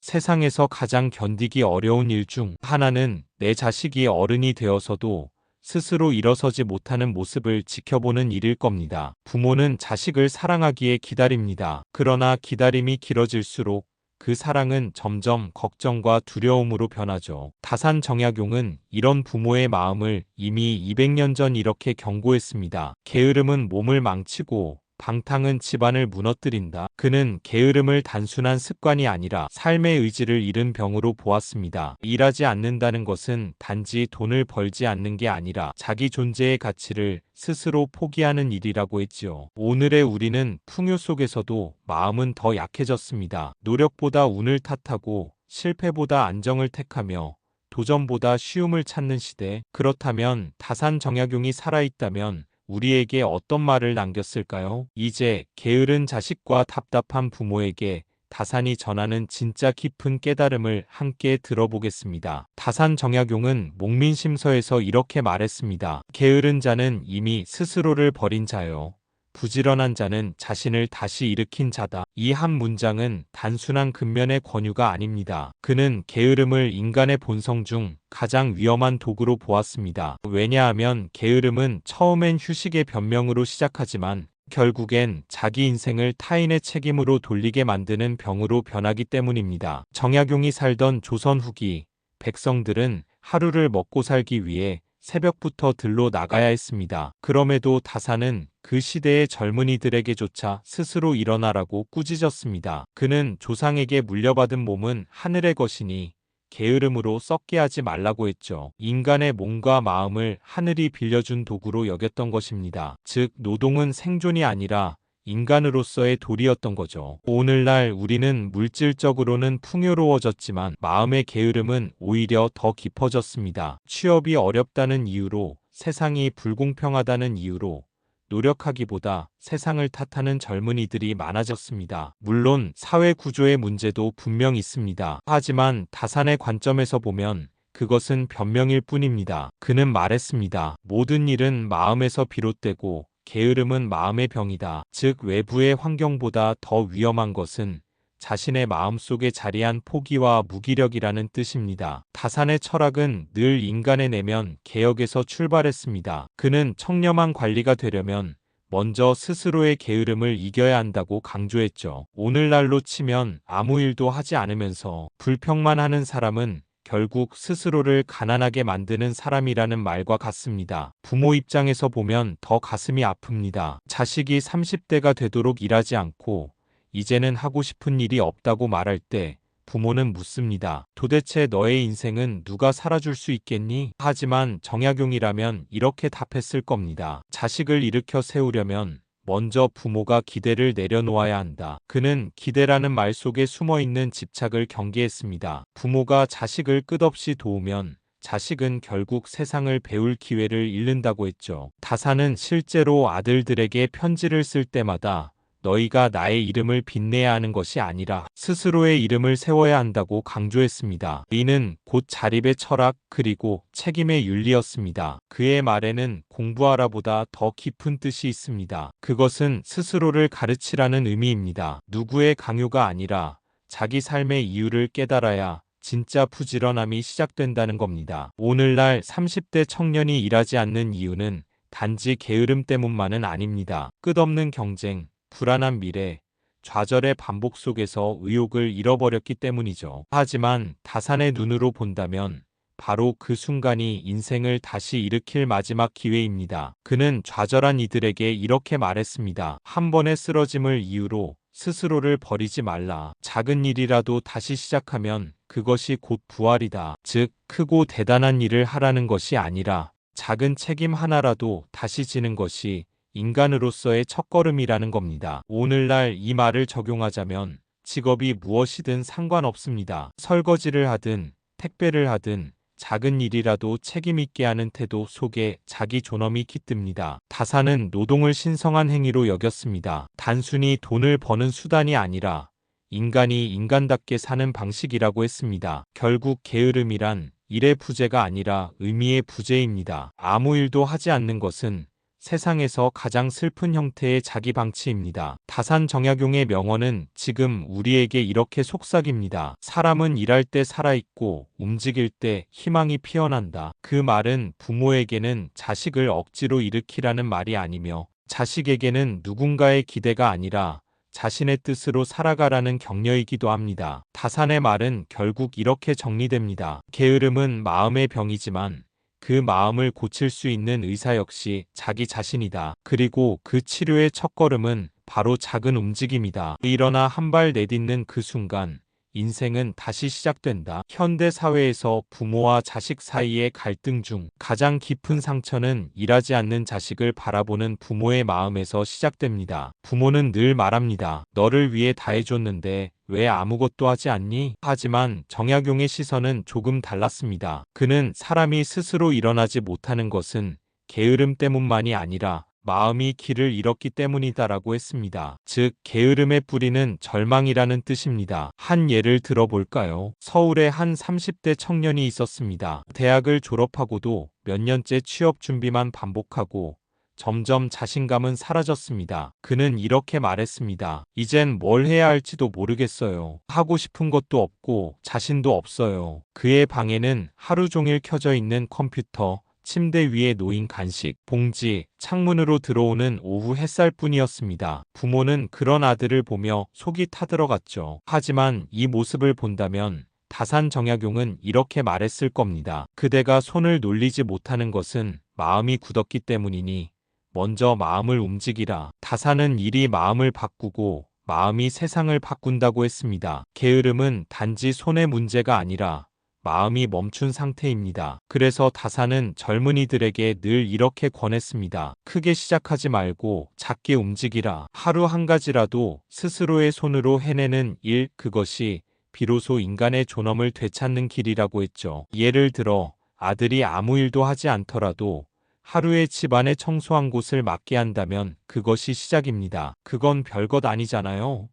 세상에서 가장 견디기 어려운 일 중 하나는 내 자식이 어른이 되어서도 스스로 일어서지 못하는 모습을 지켜보는 일일 겁니다. 부모는 자식을 사랑하기에 기다립니다. 그러나 기다림이 길어질수록 그 사랑은 점점 걱정과 두려움으로 변하죠. 다산 정약용은 이런 부모의 마음을 이미 200년 전 이렇게 경고했습니다. 게으름은 몸을 망치고 방탕은 집안을 무너뜨린다. 그는 게으름을 단순한 습관이 아니라 삶의 의지를 잃은 병으로 보았습니다. 일하지 않는다는 것은 단지 돈을 벌지 않는 게 아니라 자기 존재의 가치를 스스로 포기하는 일이라고 했지요. 오늘의 우리는 풍요 속에서도 마음은 더 약해졌습니다. 노력보다 운을 탓하고 실패보다 안정을 택하며 도전보다 쉬움을 찾는 시대. 그렇다면 다산 정약용이 살아있다면 우리에게 어떤 말을 남겼을까요? 이제 게으른 자식과 답답한 부모에게 다산이 전하는 진짜 깊은 깨달음을 함께 들어보겠습니다. 다산 정약용은 목민심서에서 이렇게 말했습니다. 게으른 자는 이미 스스로를 버린 자요. 부지런한 자는 자신을 다시 일으킨 자다. 이 한 문장은 단순한 근면의 권유가 아닙니다. 그는 게으름을 인간의 본성 중 가장 위험한 도구로 보았습니다. 왜냐하면 게으름은 처음엔 휴식의 변명으로 시작하지만 결국엔 자기 인생을 타인의 책임으로 돌리게 만드는 병으로 변하기 때문입니다. 정약용이 살던 조선 후기 백성들은 하루를 먹고 살기 위해 새벽부터 들로 나가야 했습니다. 그럼에도 다산은 그 시대의 젊은이들에게조차 스스로 일어나라고 꾸짖었습니다. 그는 조상에게 물려받은 몸은 하늘의 것이니 게으름으로 썩게 하지 말라고 했죠. 인간의 몸과 마음을 하늘이 빌려준 도구로 여겼던 것입니다. 즉, 노동은 생존이 아니라 인간으로서의 도리였던 거죠. 오늘날 우리는 물질적으로는 풍요로워졌지만 마음의 게으름은 오히려 더 깊어졌습니다. 취업이 어렵다는 이유로, 세상이 불공평하다는 이유로 노력하기보다 세상을 탓하는 젊은이들이 많아졌습니다. 물론 사회 구조의 문제도 분명 있습니다. 하지만 다산의 관점에서 보면 그것은 변명일 뿐입니다. 그는 말했습니다. 모든 일은 마음에서 비롯되고 게으름은 마음의 병이다. 즉, 외부의 환경보다 더 위험한 것은 자신의 마음속에 자리한 포기와 무기력이라는 뜻입니다. 다산의 철학은 늘 인간의 내면 개혁에서 출발했습니다. 그는 청렴한 관리가 되려면 먼저 스스로의 게으름을 이겨야 한다고 강조했죠. 오늘날로 치면 아무 일도 하지 않으면서 불평만 하는 사람은 결국 스스로를 가난하게 만드는 사람이라는 말과 같습니다. 부모 입장에서 보면 더 가슴이 아픕니다. 자식이 30대가 되도록 일하지 않고 이제는 하고 싶은 일이 없다고 말할 때 부모는 묻습니다. 도대체 너의 인생은 누가 살아줄 수 있겠니? 하지만 정약용이라면 이렇게 답했을 겁니다. 자식을 일으켜 세우려면 먼저 부모가 기대를 내려놓아야 한다. 그는 기대라는 말 속에 숨어있는 집착을 경계했습니다. 부모가 자식을 끝없이 도우면 자식은 결국 세상을 배울 기회를 잃는다고 했죠. 다산은 실제로 아들들에게 편지를 쓸 때마다 너희가 나의 이름을 빛내야 하는 것이 아니라 스스로의 이름을 세워야 한다고 강조했습니다. 이는 곧 자립의 철학 그리고 책임의 윤리였습니다. 그의 말에는 공부하라보다 더 깊은 뜻이 있습니다. 그것은 스스로를 가르치라는 의미입니다. 누구의 강요가 아니라 자기 삶의 이유를 깨달아야 진짜 부지런함이 시작된다는 겁니다. 오늘날 30대 청년이 일하지 않는 이유는 단지 게으름 때문만은 아닙니다. 끝없는 경쟁, 불안한 미래, 좌절의 반복 속에서 의욕을 잃어버렸기 때문이죠. 하지만 다산의 눈으로 본다면 바로 그 순간이 인생을 다시 일으킬 마지막 기회입니다. 그는 좌절한 이들에게 이렇게 말했습니다. 한 번의 쓰러짐을 이유로 스스로를 버리지 말라. 작은 일이라도 다시 시작하면 그것이 곧 부활이다. 즉, 크고 대단한 일을 하라는 것이 아니라 작은 책임 하나라도 다시 지는 것이 인간으로서의 첫걸음이라는 겁니다. 오늘날 이 말을 적용하자면 직업이 무엇이든 상관없습니다. 설거지를 하든 택배를 하든 작은 일이라도 책임있게 하는 태도 속에 자기 존엄이 깃듭니다. 다산은 노동을 신성한 행위로 여겼습니다. 단순히 돈을 버는 수단이 아니라 인간이 인간답게 사는 방식이라고 했습니다. 결국 게으름이란 일의 부재가 아니라 의미의 부재입니다. 아무 일도 하지 않는 것은 세상에서 가장 슬픈 형태의 자기 방치입니다. 다산 정약용의 명언은 지금 우리에게 이렇게 속삭입니다. 사람은 일할 때 살아있고 움직일 때 희망이 피어난다. 그 말은 부모에게는 자식을 억지로 일으키라는 말이 아니며 자식에게는 누군가의 기대가 아니라 자신의 뜻으로 살아가라는 격려이기도 합니다. 다산의 말은 결국 이렇게 정리됩니다. 게으름은 마음의 병이지만 그 마음을 고칠 수 있는 의사 역시 자기 자신이다. 그리고 그 치료의 첫걸음은 바로 작은 움직임이다. 일어나 한 발 내딛는 그 순간 인생은 다시 시작된다. 현대 사회에서 부모와 자식 사이의 갈등 중 가장 깊은 상처는 일하지 않는 자식을 바라보는 부모의 마음에서 시작됩니다. 부모는 늘 말합니다. 너를 위해 다 해줬는데 왜 아무것도 하지 않니? 하지만 정약용의 시선은 조금 달랐습니다. 그는 사람이 스스로 일어나지 못하는 것은 게으름 때문만이 아니라 마음이 길을 잃었기 때문이다라고 했습니다. 즉, 게으름의 뿌리는 절망이라는 뜻입니다. 한 예를 들어볼까요? 서울에 한 30대 청년이 있었습니다. 대학을 졸업하고도 몇 년째 취업 준비만 반복하고 점점 자신감은 사라졌습니다. 그는 이렇게 말했습니다. 이젠 뭘 해야 할지도 모르겠어요. 하고 싶은 것도 없고 자신도 없어요. 그의 방에는 하루 종일 켜져 있는 컴퓨터, 침대 위에 놓인 간식, 봉지, 창문으로 들어오는 오후 햇살뿐이었습니다. 부모는 그런 아들을 보며 속이 타들어갔죠. 하지만 이 모습을 본다면 다산 정약용은 이렇게 말했을 겁니다. 그대가 손을 놀리지 못하는 것은 마음이 굳었기 때문이니 먼저 마음을 움직이라. 다산은 일이 마음을 바꾸고 마음이 세상을 바꾼다고 했습니다. 게으름은 단지 손의 문제가 아니라 마음이 멈춘 상태입니다. 그래서 다산은 젊은이들에게 늘 이렇게 권했습니다. 크게 시작하지 말고 작게 움직이라. 하루 한 가지라도 스스로의 손으로 해내는 일, 그것이 비로소 인간의 존엄을 되찾는 길이라고 했죠. 예를 들어 아들이 아무 일도 하지 않더라도 하루에 집안에 청소한 곳을 맡게 한다면 그것이 시작입니다. 그건 별것 아니잖아요.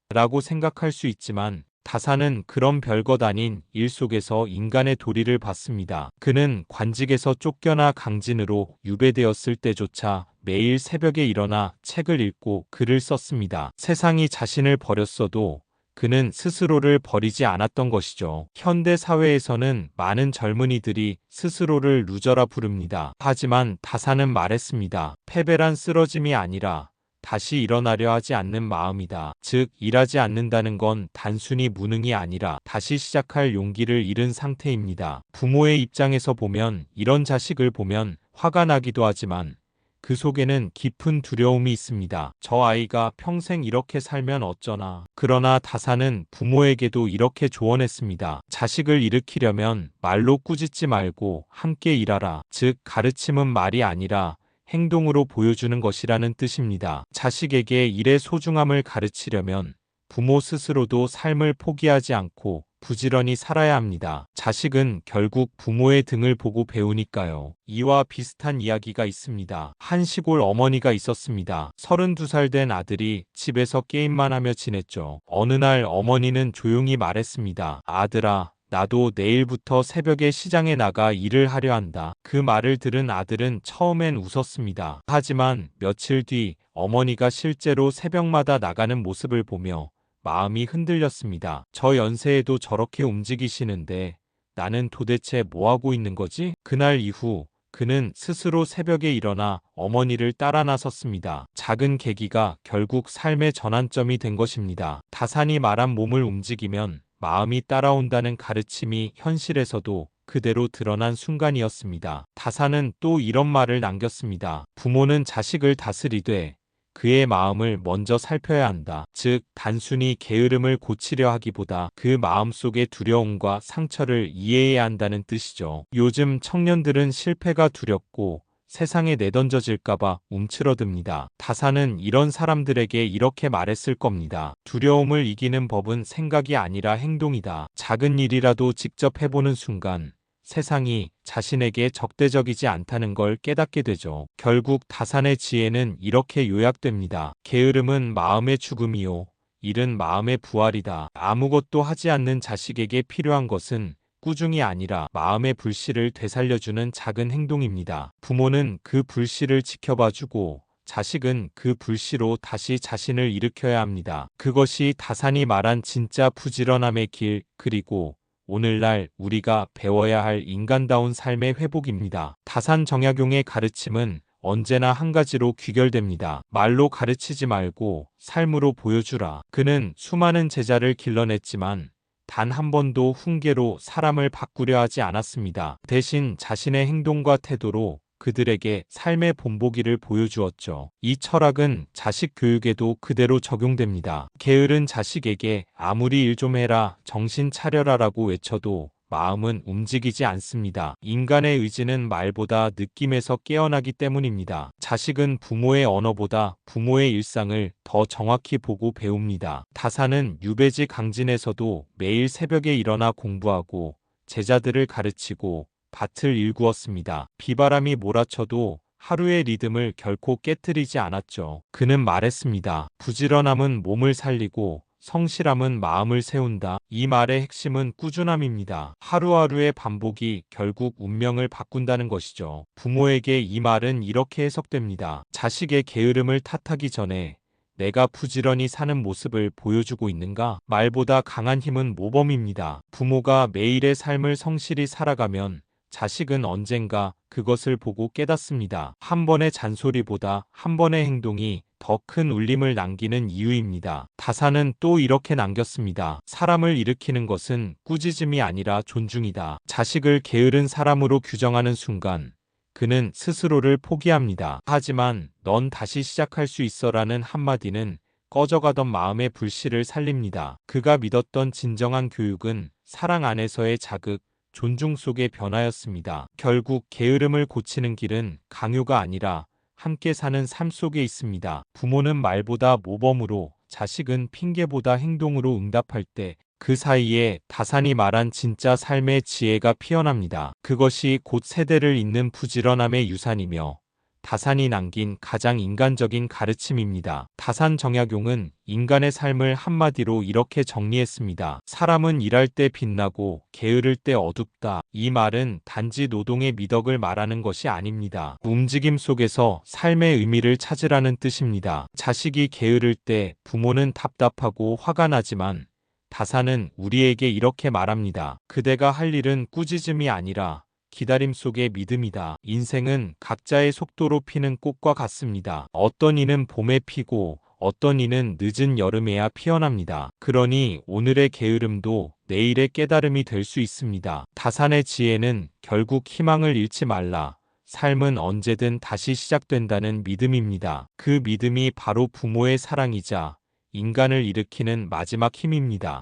라고 생각할 수 있지만 다산은 그런 별것 아닌 일 속에서 인간의 도리를 봤습니다. 그는 관직에서 쫓겨나 강진으로 유배되었을 때조차 매일 새벽에 일어나 책을 읽고 글을 썼습니다. 세상이 자신을 버렸어도 그는 스스로를 버리지 않았던 것이죠. 현대 사회에서는 많은 젊은이들이 스스로를 루저라 부릅니다. 하지만 다산은 말했습니다. 패배란 쓰러짐이 아니라 다시 일어나려 하지 않는 마음이다. 즉, 일하지 않는다는 건 단순히 무능이 아니라 다시 시작할 용기를 잃은 상태입니다. 부모의 입장에서 보면 이런 자식을 보면 화가 나기도 하지만 그 속에는 깊은 두려움이 있습니다. 저 아이가 평생 이렇게 살면 어쩌나. 그러나 다산은 부모에게도 이렇게 조언했습니다. 자식을 일으키려면 말로 꾸짖지 말고 함께 일하라. 즉, 가르침은 말이 아니라 행동으로 보여주는 것이라는 뜻입니다. 자식에게 일의 소중함을 가르치려면 부모 스스로도 삶을 포기하지 않고 부지런히 살아야 합니다. 자식은 결국 부모의 등을 보고 배우니까요. 이와 비슷한 이야기가 있습니다. 한 시골 어머니가 있었습니다. 32살 된 아들이 집에서 게임만 하며 지냈죠. 어느 날 어머니는 조용히 말했습니다. 아들아, 나도 내일부터 새벽에 시장에 나가 일을 하려 한다. 그 말을 들은 아들은 처음엔 웃었습니다. 하지만 며칠 뒤 어머니가 실제로 새벽마다 나가는 모습을 보며 마음이 흔들렸습니다. 저 연세에도 저렇게 움직이시는데 나는 도대체 뭐하고 있는 거지? 그날 이후 그는 스스로 새벽에 일어나 어머니를 따라 나섰습니다. 작은 계기가 결국 삶의 전환점이 된 것입니다. 다산이 말한 몸을 움직이면 마음이 따라온다는 가르침이 현실에서도 그대로 드러난 순간이었습니다. 다산은 또 이런 말을 남겼습니다. 부모는 자식을 다스리되 그의 마음을 먼저 살펴야 한다. 즉, 단순히 게으름을 고치려 하기보다 그 마음속의 두려움과 상처를 이해해야 한다는 뜻이죠. 요즘 청년들은 실패가 두렵고 세상에 내던져질까봐 움츠러듭니다. 다산은 이런 사람들에게 이렇게 말했을 겁니다. 두려움을 이기는 법은 생각이 아니라 행동이다. 작은 일이라도 직접 해보는 순간 세상이 자신에게 적대적이지 않다는 걸 깨닫게 되죠. 결국 다산의 지혜는 이렇게 요약됩니다. 게으름은 마음의 죽음이요, 일은 마음의 부활이다. 아무것도 하지 않는 자식에게 필요한 것은 꾸중이 아니라 마음의 불씨를 되살려주는 작은 행동입니다. 부모는 그 불씨를 지켜봐주고 자식은 그 불씨로 다시 자신을 일으켜야 합니다. 그것이 다산이 말한 진짜 부지런함의 길, 그리고 오늘날 우리가 배워야 할 인간다운 삶의 회복입니다. 다산 정약용의 가르침은 언제나 한 가지로 귀결됩니다. 말로 가르치지 말고 삶으로 보여주라. 그는 수많은 제자를 길러냈지만 단 한 번도 훈계로 사람을 바꾸려 하지 않았습니다. 대신 자신의 행동과 태도로 그들에게 삶의 본보기를 보여주었죠. 이 철학은 자식 교육에도 그대로 적용됩니다. 게으른 자식에게 아무리 일 좀 해라, 정신 차려라라고 외쳐도 마음은 움직이지 않습니다. 인간의 의지는 말보다 느낌에서 깨어나기 때문입니다. 자식은 부모의 언어보다 부모의 일상을 더 정확히 보고 배웁니다. 다산은 유배지 강진에서도 매일 새벽에 일어나 공부하고 제자들을 가르치고 밭을 일구었습니다. 비바람이 몰아쳐도 하루의 리듬을 결코 깨뜨리지 않았죠. 그는 말했습니다. 부지런함은 몸을 살리고 성실함은 마음을 세운다. 이 말의 핵심은 꾸준함입니다. 하루하루의 반복이 결국 운명을 바꾼다는 것이죠. 부모에게 이 말은 이렇게 해석됩니다. 자식의 게으름을 탓하기 전에 내가 부지런히 사는 모습을 보여주고 있는가? 말보다 강한 힘은 모범입니다. 부모가 매일의 삶을 성실히 살아가면 자식은 언젠가 그것을 보고 깨닫습니다. 한 번의 잔소리보다 한 번의 행동이 더 큰 울림을 남기는 이유입니다. 다산은 또 이렇게 남겼습니다. 사람을 일으키는 것은 꾸짖음이 아니라 존중이다. 자식을 게으른 사람으로 규정하는 순간 그는 스스로를 포기합니다. 하지만 넌 다시 시작할 수 있어라는 한마디는 꺼져가던 마음의 불씨를 살립니다. 그가 믿었던 진정한 교육은 사랑 안에서의 자극, 존중 속의 변화였습니다. 결국 게으름을 고치는 길은 강요가 아니라 함께 사는 삶 속에 있습니다. 부모는 말보다 모범으로, 자식은 핑계보다 행동으로 응답할 때 그 사이에 다산이 말한 진짜 삶의 지혜가 피어납니다. 그것이 곧 세대를 잇는 부지런함의 유산이며 다산이 남긴 가장 인간적인 가르침입니다. 다산 정약용은 인간의 삶을 한마디로 이렇게 정리했습니다. 사람은 일할 때 빛나고 게으를 때 어둡다. 이 말은 단지 노동의 미덕을 말하는 것이 아닙니다. 움직임 속에서 삶의 의미를 찾으라는 뜻입니다. 자식이 게으를 때 부모는 답답하고 화가 나지만 다산은 우리에게 이렇게 말합니다. 그대가 할 일은 꾸짖음이 아니라 기다림 속의 믿음이다. 인생은 각자의 속도로 피는 꽃과 같습니다. 어떤 이는 봄에 피고 어떤 이는 늦은 여름에야 피어납니다. 그러니 오늘의 게으름도 내일의 깨달음이 될 수 있습니다. 다산의 지혜는 결국 희망을 잃지 말라. 삶은 언제든 다시 시작된다는 믿음입니다. 그 믿음이 바로 부모의 사랑이자 인간을 일으키는 마지막 힘입니다.